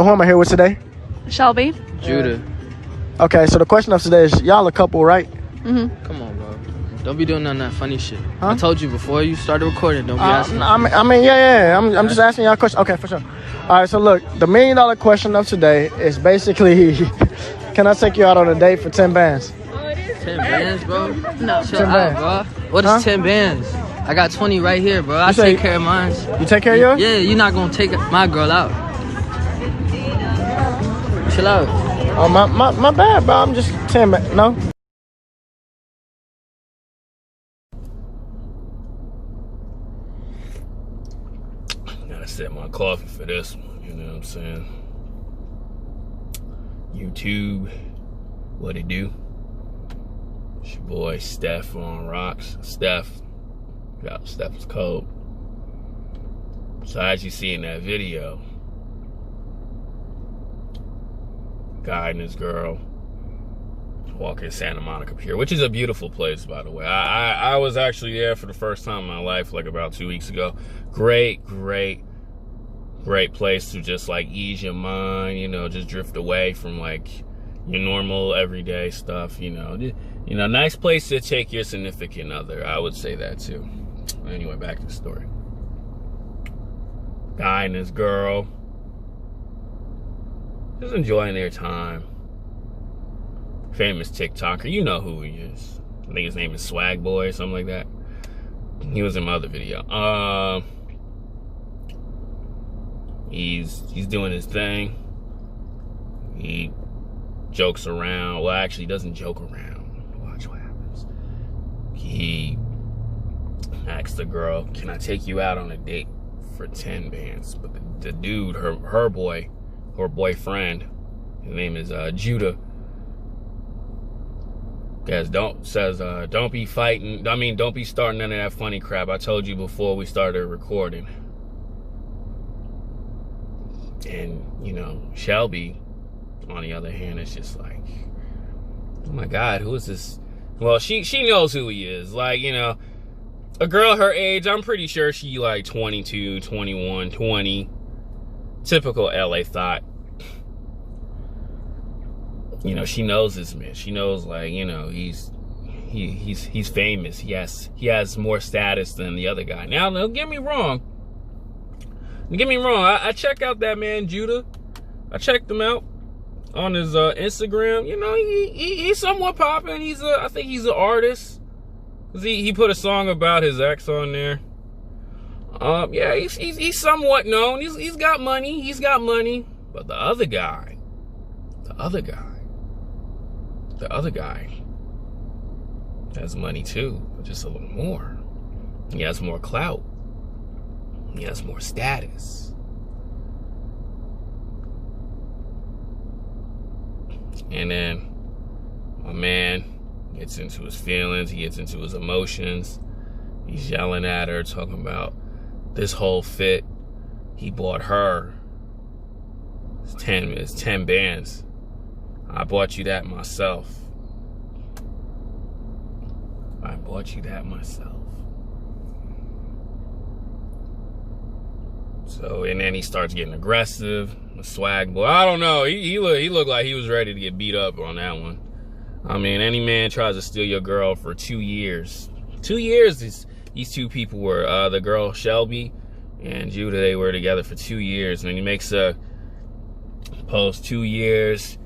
Who am I here with today? Shelby. Judah. Okay, so the question of today is, y'all a couple, right? Mm-hmm. Come on, bro. Don't be doing none of that funny shit. Huh? I told you before you started recording, don't be asking. I'm just asking y'all a question. Okay, for sure. All right, so look, the $1 million question of today is basically, can I take you out on a date for 10 bands? 10 bands, bro? No. Chill 10 out, bands. bro. What is 10 bands? I got 20 right here, bro. I say- take care of mine. You take care of yours? Yeah, you're not gonna take my girl out. Chill out. Oh, my bad, bro. I'm just 10 bands. No? Gotta set my coffee for this one, you know what I'm saying? YouTube, what it do? It's your boy Steph on rocks. Steph is cold. So as you see in that video, guy and his girl walking Santa Monica Pier, which is a beautiful place, by the way. I was actually there for the first time in my life, like about 2 weeks ago. Great place to just like ease your mind, you know, just drift away from like your normal everyday stuff, you know, nice place to take your significant other. I would say that too. Anyway, back to the story. Guy and his girl just enjoying their time. Famous TikToker, you know who he is. I think his name is Swag Boy or something like that. He was in my other video. He's doing his thing. He jokes around. Well, actually, he doesn't joke around. Watch what happens. He asks the girl, "Can I take you out on a date for 10 bands?" But the dude, her boyfriend, his name is Judah. Guys, don't be fighting. I mean, don't be starting none of that funny crap. I told you before we started recording. And, you know, Shelby, on the other hand, is just like, oh my God, who is this? Well, she knows who he is. Like, you know, a girl her age, I'm pretty sure she like 22, 21, 20. Typical LA thought. You know, she knows this man. She knows, like, you know, he's famous. He has more status than the other guy. Now, don't get me wrong. I check out that man Judah. I checked him out on his Instagram. You know, he's somewhat popping. I think he's an artist. He put a song about his ex on there. Yeah, he's somewhat known. He's got money. But the other guy has money too, but just a little more. He has more clout. He has more status. And then my man gets into his feelings. He gets into his emotions. He's yelling at her, talking about this whole fit. He bought her. It's 10 bands. I bought you that myself. So, and then he starts getting aggressive. The Swag Boy, I don't know. He looked like he was ready to get beat up on that one. I mean, any man tries to steal your girl for 2 years. 2 years these two people were, the girl Shelby and Judah, they were together for 2 years. And he makes a post, 2 years.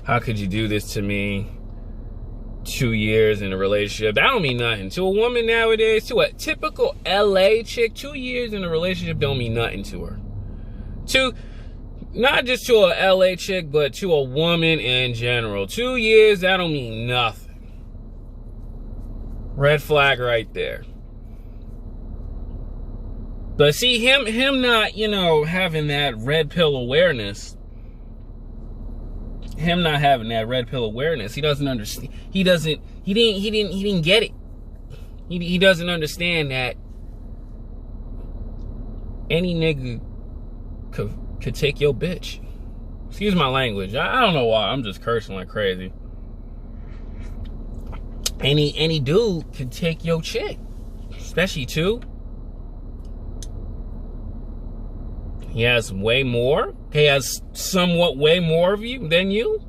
How could you do this to me? 2 years in a relationship. That don't mean nothing. To a woman nowadays, to a typical LA chick, 2 years in a relationship don't mean nothing to her. Not just to a LA chick, but to a woman in general. 2 years, that don't mean nothing. Red flag right there. But see, him not, you know, having that red pill awareness. He doesn't understand. He didn't get it. He doesn't understand that any nigga could take your bitch. Excuse my language. I don't know why. I'm just cursing like crazy. Any dude can take your chick, especially two. He has way more. He has somewhat way more of you than you.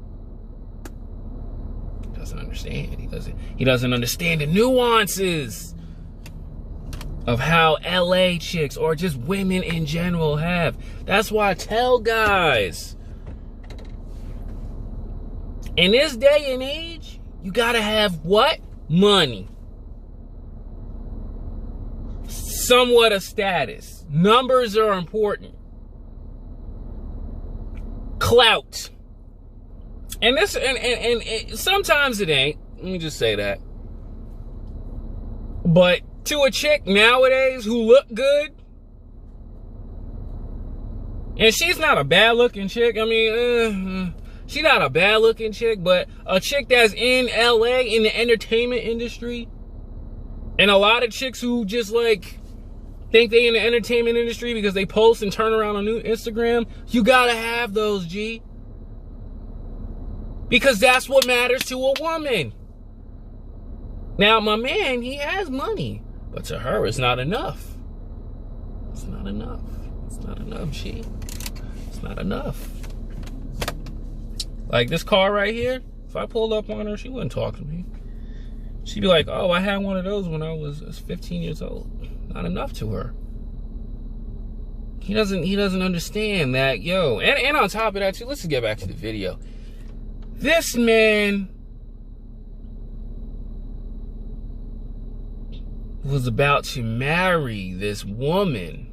He doesn't understand. He doesn't understand the nuances of how LA chicks or just women in general have. That's why I tell guys, in this day and age, you gotta have what? Money. Somewhat of status. Numbers are important. Clout. And this and sometimes it ain't. Let me just say that. But to a chick nowadays who look good, and she's not a bad looking chick. I mean, she's not a bad looking chick, but a chick that's in LA in the entertainment industry, and a lot of chicks who just like think they in the entertainment industry because they post and turn around on new Instagram. You gotta have those, G. Because that's what matters to a woman. Now, my man, he has money, but to her, it's not enough. It's not enough. It's not enough, G. It's not enough. Like this car right here, if I pulled up on her, she wouldn't talk to me. She'd be like, oh, I had one of those when I was 15 years old. Not enough to her. He doesn't understand that, yo. And on top of that, too, let's just get back to the video. This man was about to marry this woman.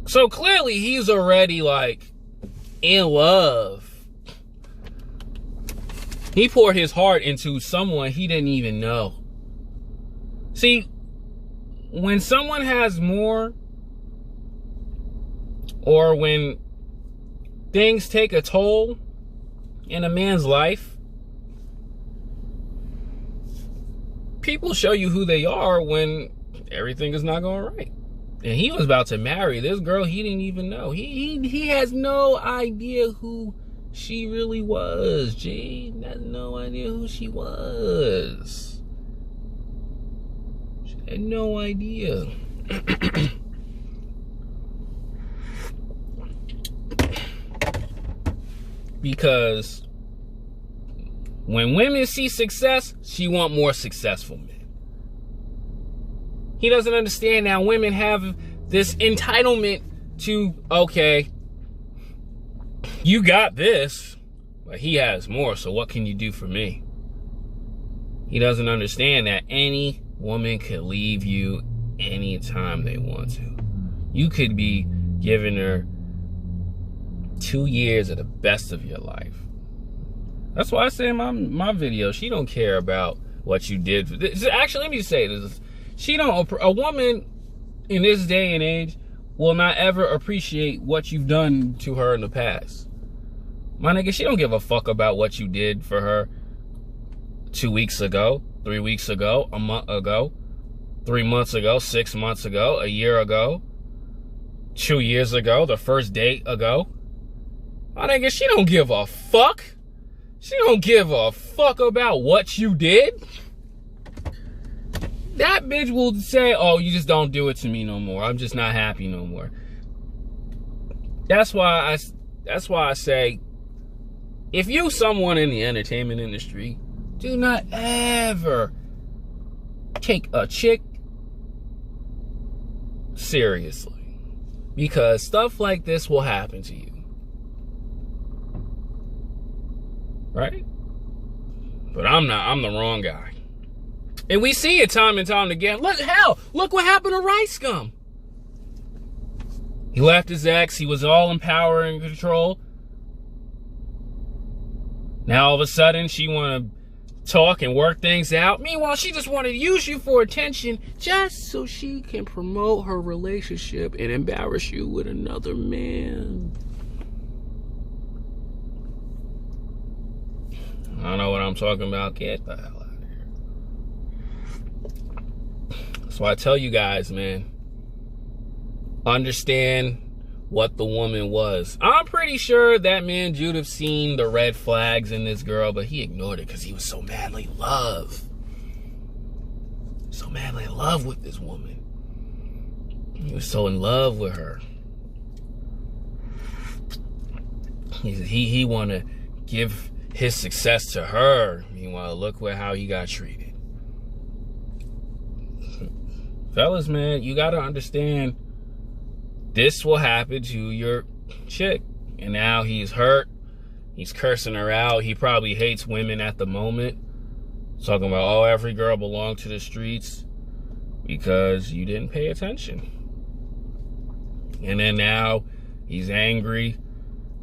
So clearly he's already like in love. He poured his heart into someone he didn't even know. See, when someone has more, or when things take a toll in a man's life, people show you who they are when everything is not going right. And he was about to marry this girl he didn't even know. He has no idea who she really was, G. He has no idea who she was. She had no idea. Because when women see success, she want more successful men. He doesn't understand now women have this entitlement to, okay, you got this, but he has more, so what can you do for me? He doesn't understand that any woman could leave you anytime they want to. You could be giving her 2 years of the best of your life. That's why I say in my video, she don't care about what you did. Actually, let me just say this. A woman in this day and age will not ever appreciate what you've done to her in the past. My nigga, she don't give a fuck about what you did for her 2 weeks ago, 3 weeks ago, a month ago, 3 months ago, 6 months ago, a year ago, 2 years ago, the first date ago. My nigga, she don't give a fuck. She don't give a fuck about what you did. That bitch will say, oh, you just don't do it to me no more. I'm just not happy no more. That's why I say, if you someone in the entertainment industry, do not ever take a chick seriously. Because stuff like this will happen to you. Right? But I'm the wrong guy. And we see it time and time again. Look what happened to Rice Scum. He left his ex. He was all in power and control. Now all of a sudden she want to talk and work things out. Meanwhile, she just wanted to use you for attention just so she can promote her relationship and embarrass you with another man. I don't know what I'm talking about. Get the hell out of here. So I tell you guys, man, understand what the woman was. I'm pretty sure that man Jude have seen the red flags in this girl, but he ignored it because he was so madly in love. So madly in love with this woman. He was so in love with her. He want to give his success to her. Meanwhile, look how he got treated. Fellas, man, you got to understand this will happen to your chick. And now he's hurt. He's cursing her out. He probably hates women at the moment. Talking about, oh, every girl belonged to the streets because you didn't pay attention. And then now he's angry.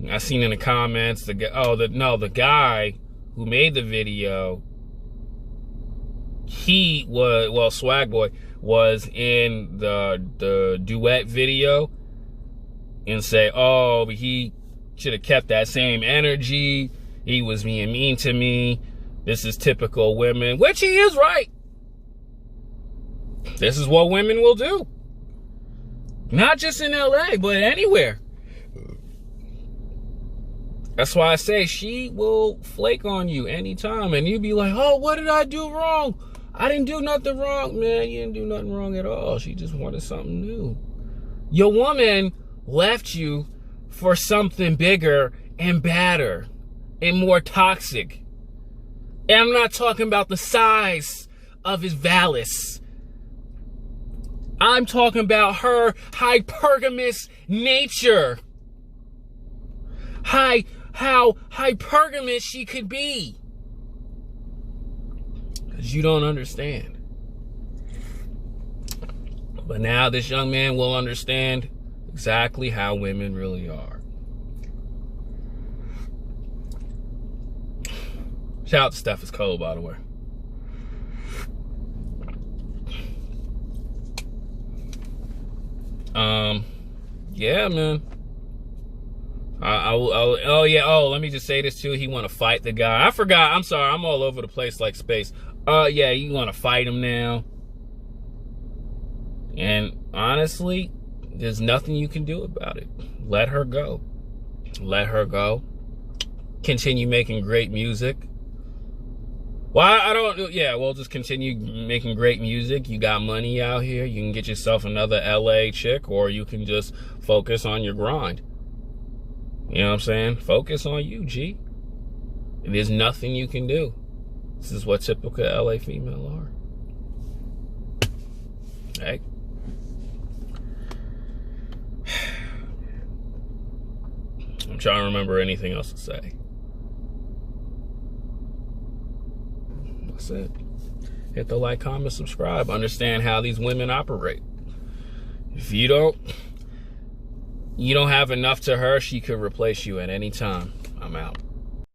I seen in the comments the guy who made the video, he was Swag Boy was in the duet video and say, oh, but he should have kept that same energy. He was being mean to me. This is typical women, which he is right. This is what women will do. Not just in LA, but anywhere. That's why I say she will flake on you anytime. And you be like, oh, what did I do wrong? I didn't do nothing wrong. Man, you didn't do nothing wrong at all. She just wanted something new. Your woman left you for something bigger and badder and more toxic. And I'm not talking about the size of his vallus. I'm talking about her hypergamous nature. How hypergamous she could be. Because you don't understand. But now this young man will understand exactly how women really are. Shout out to Steph is cold, by the way. Yeah, man. Let me just say this too. He want to fight the guy. I forgot. I'm sorry. I'm all over the place like space. Yeah, you want to fight him now. And honestly, there's nothing you can do about it. Let her go. Let her go. Continue making great music. Well, just continue making great music. You got money out here. You can get yourself another LA chick, or you can just focus on your grind. You know what I'm saying? Focus on you, G. There's nothing you can do. This is what typical LA female are. Hey. I'm trying to remember anything else to say. That's it. Hit the like, comment, subscribe. Understand how these women operate. If you don't have enough to her, she could replace you at any time. I'm out.